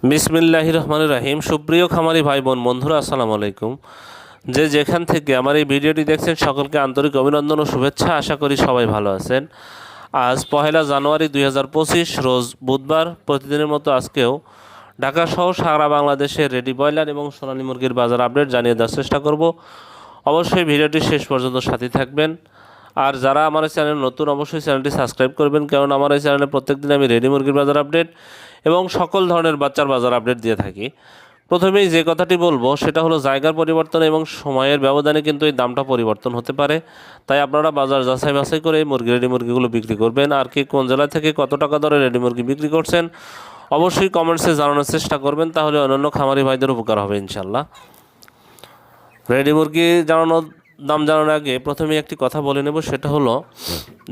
বিসমিল্লাহির রহমানির রহিম। সুপ্রিয় খামারি ভাই বোন বন্ধুরা, আসসালামু আলাইকুম। যে যেখান থেকে আমার এই ভিডিওটি দেখছেন সকলকে আন্তরিক অভিনন্দন ও শুভেচ্ছা। আশা করি সবাই ভালো আছেন। আজ 1 জানুয়ারি 2025 রোজ বুধবার। প্রতিদিনের মতো আজকেও ঢাকা সহ সারা বাংলাদেশের রেডি ব্রয়লার এবং সোনালী মুরগির বাজার আপডেট জানিয়ে দেওয়ার চেষ্টা করব। অবশ্যই ভিডিওটি শেষ পর্যন্ত সাথে থাকবেন। আর যারা আমার এই চ্যানেল নতুন, অবশ্যই চ্যানেলটি সাবস্ক্রাইব করবেন, কারণ আমার এই চ্যানেলে প্রত্যেকদিন আমি রেডি মুরগির বাজার আপডেট এবং সকল ধরনের বাচ্চার বাজার আপডেট দিয়ে থাকি। প্রথমেই যে কথাটি বলবো সেটা হলো জায়গার পরিবর্তন এবং সময়ের ব্যবধানে কিন্তু এই দামটা পরিবর্তন হতে পারে। তাই আপনারা বাজার যাচাই বাছাই করে রেডি মুরগিগুলো বিক্রি করবেন। আর কি কোন জেলা থেকে কত টাকা দরে রেডি মুরগি বিক্রি করছেন অবশ্যই কমেন্টসে জানানোর চেষ্টা করবেন, তাহলে অন্যান্য খামারি ভাইদের উপকার হবে ইনশাল্লাহ। রেডি মুরগি দাম জানানোর আগে প্রথমেই একটি কথা বলে নেব, সেটা হলো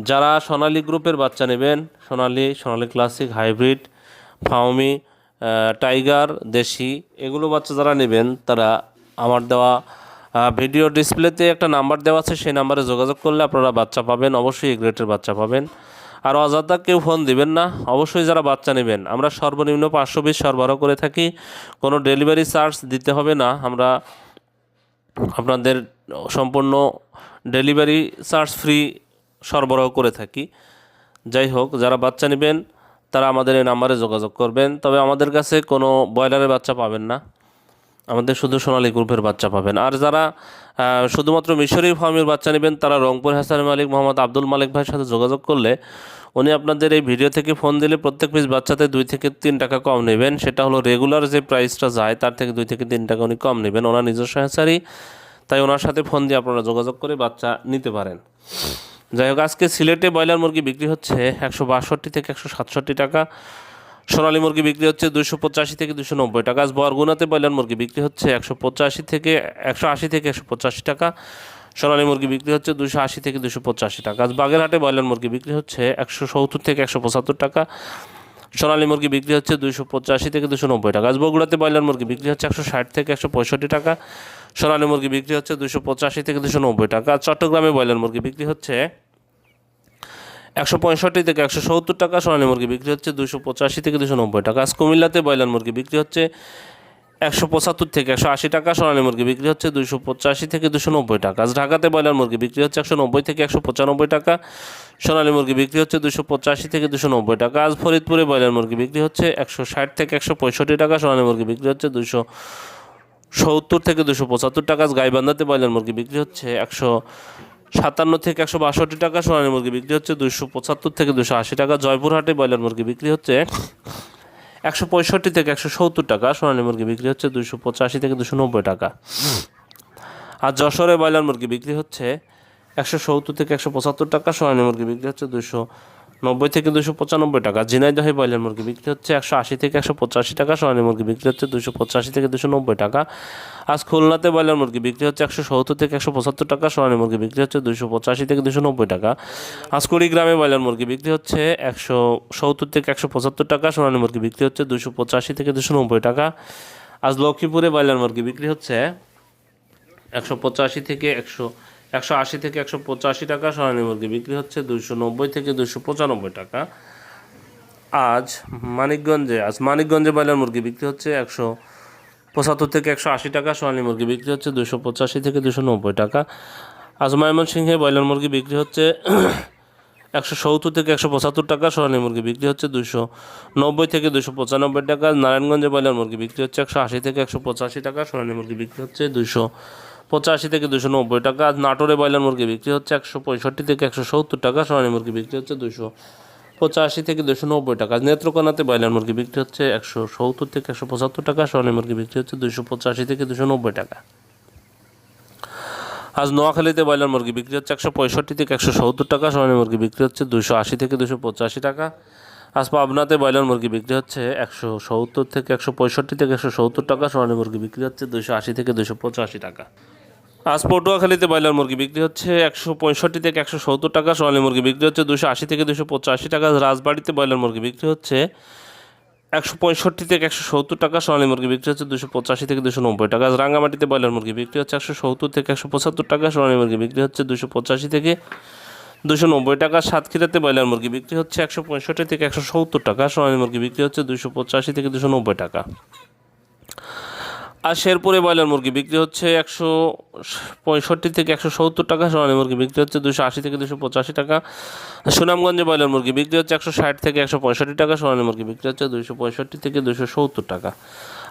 যারা সোনালী গ্রুপের বাচ্চা নেবেন, সোনালী ক্লাসিক, হাইব্রিড, ফাউমি, টাইগার, দেশি, এগুলো বাচ্চা যারা নেবেন তারা আমার দেওয়া ভিডিও ডিসপ্লেতে একটা নাম্বার দেওয়া আছে, সেই নাম্বারে যোগাযোগ করলে আপনারা বাচ্চা পাবেন। অবশ্যই এই গ্রেটের বাচ্চা পাবেন। আর অযথা কেউ ফোন দিবেন না। অবশ্যই যারা বাচ্চা নেবেন, আমরা সর্বনিম্ন 500 পিস সরবরাহ করে থাকি। কোনো ডেলিভারি চার্জ দিতে হবে না। আমরা আপনাদের সম্পূর্ণ ডেলিভারি চার্জ ফ্রি সরবরাহ করে থাকি। যাই হোক, যারা বাচ্চা নেবেন তারা আমাদের এই নাম্বারে যোগাযোগ করবেন। তবে আমাদের কাছে কোনো ব্রয়লারের বাচ্চা পাবেন না, আমাদের শুধু সোনালী গ্রুপের বাচ্চা পাবেন। আর যারা শুধুমাত্র মিশরি ফার্মের বাচ্চা নেবেন তারা রংপুর হাসান মালিক মোহাম্মদ আব্দুল মালিক ভাইয়ের সাথে যোগাযোগ করলে উনি আপনাদের এই ভিডিও থেকে ফোন দিলে প্রত্যেক পিস বাচ্চাতে 2 থেকে 3 টাকা কম নেবেন। সেটা হলো রেগুলার যে প্রাইসটা যায় তার থেকে 2 থেকে 3 টাকা উনি কম নেবেন। ওনার নিজস্ব হ্যাচারি, তাই ওনার সাথে ফোন দিয়ে আপনারা যোগাযোগ করে বাচ্চা নিতে পারেন। যাই হোক, আজকে সিলেটে ব্রয়লার মুরগি বিক্রি হচ্ছে 162 থেকে 167 টাকা। সোনালী মুরগি বিক্রি হচ্ছে 285 থেকে 290 টাকা। আজ বরগুনাতে ব্রয়লার মুরগি বিক্রি হচ্ছে 180 থেকে 185 টাকা। সোনালী মুরগি বিক্রি হচ্ছে 280 থেকে 285 টাকা। আজ বাগেরহাটে ব্রয়লার মুরগি বিক্রি হচ্ছে 170 থেকে 175 টাকা। সোনালী মুরগি বিক্রি হচ্ছে 285 থেকে 290 টাকা। আজ বগুড়াতে ব্রয়লার মুরগি বিক্রি হচ্ছে 160 থেকে 165 টাকা। সোনালী মুরগি বিক্রি হচ্ছে 285 থেকে 290 টাকা। আজ চট্টগ্রামে ব্রয়লার মুরগি বিক্রি হচ্ছে 165 থেকে 170 টাকা। সোনালী মুরগি বিক্রি হচ্ছে 285 থেকে 290 টাকা। আজ কুমিল্লাতে ব্রয়লার মুরগি বিক্রি হচ্ছে 175 থেকে 180 টাকা। সোনালী মুরগি বিক্রি হচ্ছে 285 থেকে 290 টাকা। আজ ঢাকাতে ব্রয়লার মুরগি বিক্রি হচ্ছে 190 থেকে 195 টাকা। সোনালী মুরগি বিক্রি হচ্ছে 285 থেকে 290 টাকা। আজ ফরিদপুরে ব্রয়লার মুরগি বিক্রি হচ্ছে 160 থেকে 165 টাকা। সোনালী মুরগি বিক্রি হচ্ছে 270 থেকে 275 টাকা। আজ গাইবান্ধাতে ব্রয়লার মুরগি বিক্রি হচ্ছে 157 থেকে 162 টাকা। সোনালী মুরগি বিক্রি হচ্ছে 275 থেকে 280 টাকা। জয়পুরহাটে ব্রয়লার মুরগি বিক্রি হচ্ছে 165 থেকে 170 টাকা। সোনালী মুরগি বিক্রি হচ্ছে 285 থেকে 290 টাকা। আর যশোরে ব্রয়লার মুরগি বিক্রি হচ্ছে 170 থেকে 175 টাকা। সোনালী মুরগি বিক্রি হচ্ছে 290 থেকে 295 টাকা। ঝিনাইদহে ব্রয়লার মুরগি বিক্রি হচ্ছে 180 থেকে 185 টাকা। সোনালী মুরগি বিক্রি হচ্ছে 285 থেকে 290 টাকা। আজ খুলনাতে ব্রয়লার মুরগি বিক্রি হচ্ছে 170 থেকে 175 টাকা। সোনালী মুরগি বিক্রি হচ্ছে 285 থেকে 290 টাকা। আজ কুড়িগ্রামে ব্রয়লার মুরগি বিক্রি হচ্ছে 170 থেকে 175 টাকা। সোনালী মুরগি বিক্রি হচ্ছে 285 থেকে 290 টাকা। আজ লক্ষ্মীপুরে ব্রয়লার মুরগি বিক্রি হচ্ছে 185 থেকে 180 থেকে 185 টাকা। সোনালী মুরগি বিক্রি হচ্ছে 290 থেকে 295 টাকা। আজ মানিকগঞ্জে ব্রয়লার মুরগি বিক্রি হচ্ছে 175 থেকে 180 টাকা। সোনালী মুরগি বিক্রি হচ্ছে 285 থেকে 290 টাকা। আজ ময়মনসিংহে ব্রয়লার মুরগি বিক্রি হচ্ছে 170 থেকে 175 টাকা। সোনালী মুরগি বিক্রি হচ্ছে 290 থেকে 295 টাকা। নারায়ণগঞ্জে ব্রয়লার মুরগি বিক্রি হচ্ছে 180 থেকে 185 টাকা। সোনালী মুরগি বিক্রি হচ্ছে 285 থেকে 290 টাকা। আজ নাটোরে ব্রয়লার মুরগি বিক্রি হচ্ছে 165 থেকে 170 টাকা। সোনালী মুরগি বিক্রি হচ্ছে 285 থেকে 290 টাকা। আজ নেত্রকোনাতে ব্রয়লার মুরগি বিক্রি হচ্ছে 170 থেকে 175 টাকা। সোনালী মুরগি বিক্রি হচ্ছে 285 থেকে 290 টাকা। আজ নোয়াখালীতে ব্রয়লার মুরগি বিক্রি হচ্ছে 165 থেকে 170 টাকা। সোনালী মুরগি বিক্রি হচ্ছে 280 থেকে 285 টাকা। আজ পাবনাতে ব্রয়লার মুরগি বিক্রি হচ্ছে 170 থেকে 165 থেকে 170 টাকা। সোনালী মুরগি বিক্রি হচ্ছে 280 থেকে 285 টাকা। আজ পটুয়াখালীতে ব্রয়লার মুরগি বিক্রি হচ্ছে 165 থেকে 170 টাকা। সোনালী মুরগি বিক্রি হচ্ছে 280 থেকে 285 টাকা। রাজবাড়িতে ব্রয়লার মুরগি বিক্রি হচ্ছে 165 থেকে 170 টাকা। সোনালী মুরগি বিক্রি হচ্ছে 285 থেকে 290 টাকা। রাঙ্গামাটিতে ব্রয়লার মুরগি বিক্রি হচ্ছে 170 থেকে 175 টাকা। সোনালী মুরগি বিক্রি হচ্ছে 285 থেকে 290 টাকা। সাতক্ষীরাতে ব্রয়লার মুরগি বিক্রি হচ্ছে 165 থেকে 170 টাকা। সোনালী মুরগি বিক্রি হচ্ছে 285 থেকে 290 টাকা। আর শেরপুরে ব্রয়লার মুরগি বিক্রি হচ্ছে 165 থেকে 170 টাকা। সোনালী মুরগি বিক্রি হচ্ছে 280 থেকে 285 টাকা। সুনামগঞ্জে ব্রয়লার মুরগি বিক্রি হচ্ছে 160 থেকে 165 টাকা। সোনালী মুরগি বিক্রি হচ্ছে 265 থেকে 270 টাকা।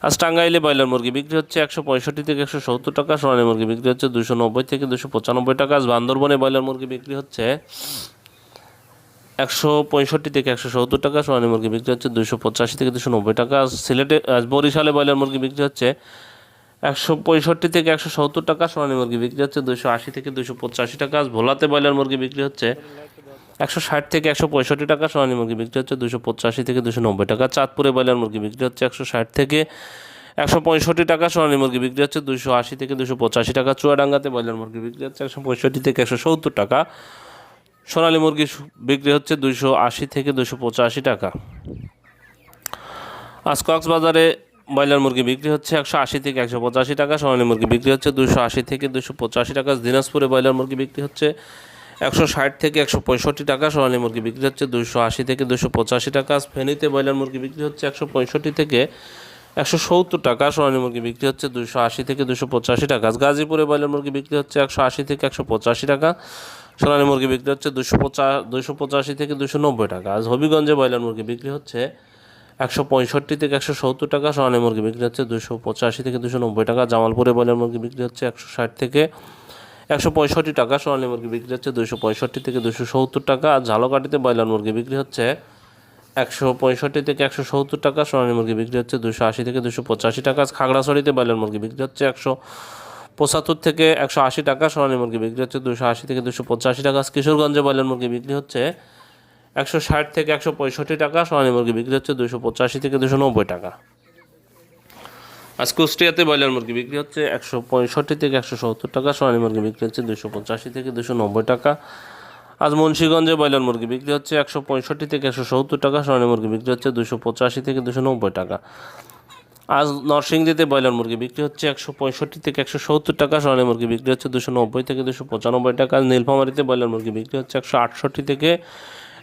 আজ টাঙ্গাইলে ব্রয়লার মুরগি বিক্রি হচ্ছে 165 থেকে 170 টাকা। সোনালী মুরগি বিক্রি হচ্ছে 290 থেকে 295 টাকা। আজ বান্দরবনে ব্রয়লার মুরগি বিক্রি হচ্ছে 165 থেকে 170 টাকা। সোনালী মুরগি বিক্রি হচ্ছে 285 থেকে 290 টাকা। সিলেটে বরিশালে ব্রয়লার মুরগি বিক্রি হচ্ছে 165 থেকে 170 টাকা। সোনালী মুরগি বিক্রি হচ্ছে 280 থেকে 285 টাকা। ভোলাতে ব্রয়লার মুরগি বিক্রি হচ্ছে 160 থেকে 165 টাকা। সোনালী মুরগি বিক্রি হচ্ছে 285 থেকে 290 টাকা। চাঁদপুরে ব্রয়লার মুরগি বিক্রি হচ্ছে 160 থেকে 165 টাকা। সোনালী মুরগি বিক্রি হচ্ছে 280 থেকে 285 টাকা। চুয়াডাঙ্গাতে ব্রয়লার মুরগি বিক্রি হচ্ছে 165 থেকে 170 টাকা। সোনালী মুরগি বিক্রি হচ্ছে 280 থেকে 285 টাকা। আজ কক্সবাজারে ব্রয়লার মুরগি বিক্রি হচ্ছে 180 থেকে 185 টাকা। সোনালী মুরগি বিক্রি হচ্ছে 280 থেকে 285 টাকা। দিনাজপুরে ব্রয়লার মুরগি বিক্রি হচ্ছে 160 থেকে 165 টাকা। সোনালী মুরগি বিক্রি হচ্ছে 280 থেকে 285 টাকা। ফেনীতে ব্রয়লার মুরগি বিক্রি হচ্ছে 165 থেকে 170 টাকা। সোনালী মুরগি বিক্রি হচ্ছে 280 থেকে 285 টাকা। গাজীপুরে ব্রয়লার মুরগি বিক্রি হচ্ছে 180 থেকে 185 টাকা। সোনালী মুরগি বিক্রি হচ্ছে 285 থেকে 290 টাকা। আজ হবিগঞ্জে ব্রয়লার মুরগি বিক্রি হচ্ছে 165 থেকে 170 টাকা। সোনালী মুরগি বিক্রি হচ্ছে 285 থেকে 290 টাকা। জামালপুরে ব্রয়লার মুরগি বিক্রি হচ্ছে 160 থেকে 165 টাকা। সোনালী মুরগি বিক্রি হচ্ছে 265 থেকে 270 টাকা। আর ঝালকাঠিতে ব্রয়লার মুরগি বিক্রি হচ্ছে 165 থেকে 170 টাকা। সোনালী মুরগি বিক্রি হচ্ছে 280 থেকে 285 টাকা। খাগড়াছড়িতে ব্রয়লার মুরগি বিক্রি হচ্ছে 175 থেকে 180 টাকা। সোনালী মুরগি বিক্রি হচ্ছে 280 থেকে 285 টাকা। কিশোরগঞ্জে ব্রয়লার মুরগি বিক্রি হচ্ছে 160 থেকে 165 টাকা। সোনালী মুরগি বিক্রি হচ্ছে 285 থেকে 290 টাকা। আজ কুষ্টিয়াতে ব্রয়লার মুরগি বিক্রি হচ্ছে 165 থেকে 170 টাকা। সোনালী মুরগি বিক্রি হচ্ছে 285 থেকে 290 টাকা। আজ মুন্সিগঞ্জে ব্রয়লার মুরগি বিক্রি হচ্ছে 165 থেকে 170 টাকা। সোনালী মুরগি বিক্রি হচ্ছে 285 থেকে 290 টাকা। আজ নরসিংদীতে ব্রয়লার মুরগি বিক্রি হচ্ছে 165 থেকে 170 টাকা। সোনালী মুরগি বিক্রি হচ্ছে 290 থেকে 295 টাকা। নীলফামারীতে ব্রয়লার মুরগি বিক্রি হচ্ছে 168 থেকে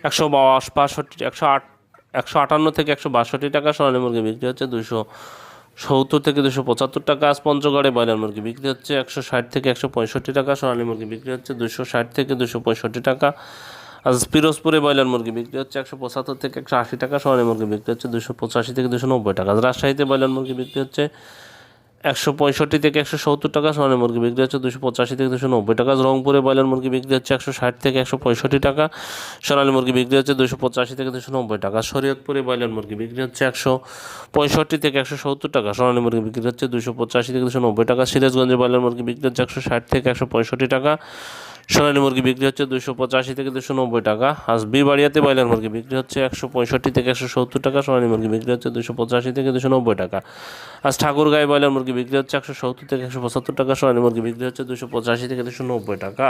158 থেকে 162 টাকা। সোনালী মুরগি বিক্রি হচ্ছে 270 থেকে 275 টাকা। আজ পঞ্চগড়ে ব্রয়লার মুরগি বিক্রি হচ্ছে 160 থেকে 165 টাকা। সোনালী মুরগি বিক্রি হচ্ছে 260 থেকে 265 টাকা। আজ পিরোজপুরে ব্রয়লার মুরগি বিক্রি হচ্ছে 175 থেকে 180 টাকা। সোনালী মুরগি বিক্রি হচ্ছে 285 থেকে 290 টাকা। আজ রাজশাহীতে ব্রয়লার মুরগি বিক্রি হচ্ছে 165 থেকে 170 টাকা। সোনালী মুরগি বিক্রি হচ্ছে 285 থেকে 290 টাকা। রংপুরে ব্রয়লার মুরগি বিক্রি হচ্ছে 160 থেকে 165 টাকা। সোনালী মুরগি বিক্রি হচ্ছে 285 থেকে 290 টাকা। শরীয়তপুরে ব্রয়লার মুরগি বিক্রি হচ্ছে 165 থেকে 170 টাকা। সোনালী মুরগি বিক্রি হচ্ছে 285 থেকে 290 টাকা। সিরাজগঞ্জে ব্রয়লার মুরগি বিক্রি হচ্ছে 160 থেকে 165 টাকা। সোনালী মুরগি বিক্রি হচ্ছে 285 থেকে 290 টাকা। আজ বিবাড়িয়াতে ব্রয়লার মুরগি বিক্রি হচ্ছে 165 থেকে 170 টাকা। সোনালী মুরগি বিক্রি হচ্ছে 285 থেকে 290 টাকা। আজ ঠাকুরগাঁয়ে ব্রয়লার মুরগি বিক্রি হচ্ছে 170 থেকে 175 টাকা। সোনালী মুরগি বিক্রি হচ্ছে 285 থেকে 290 টাকা।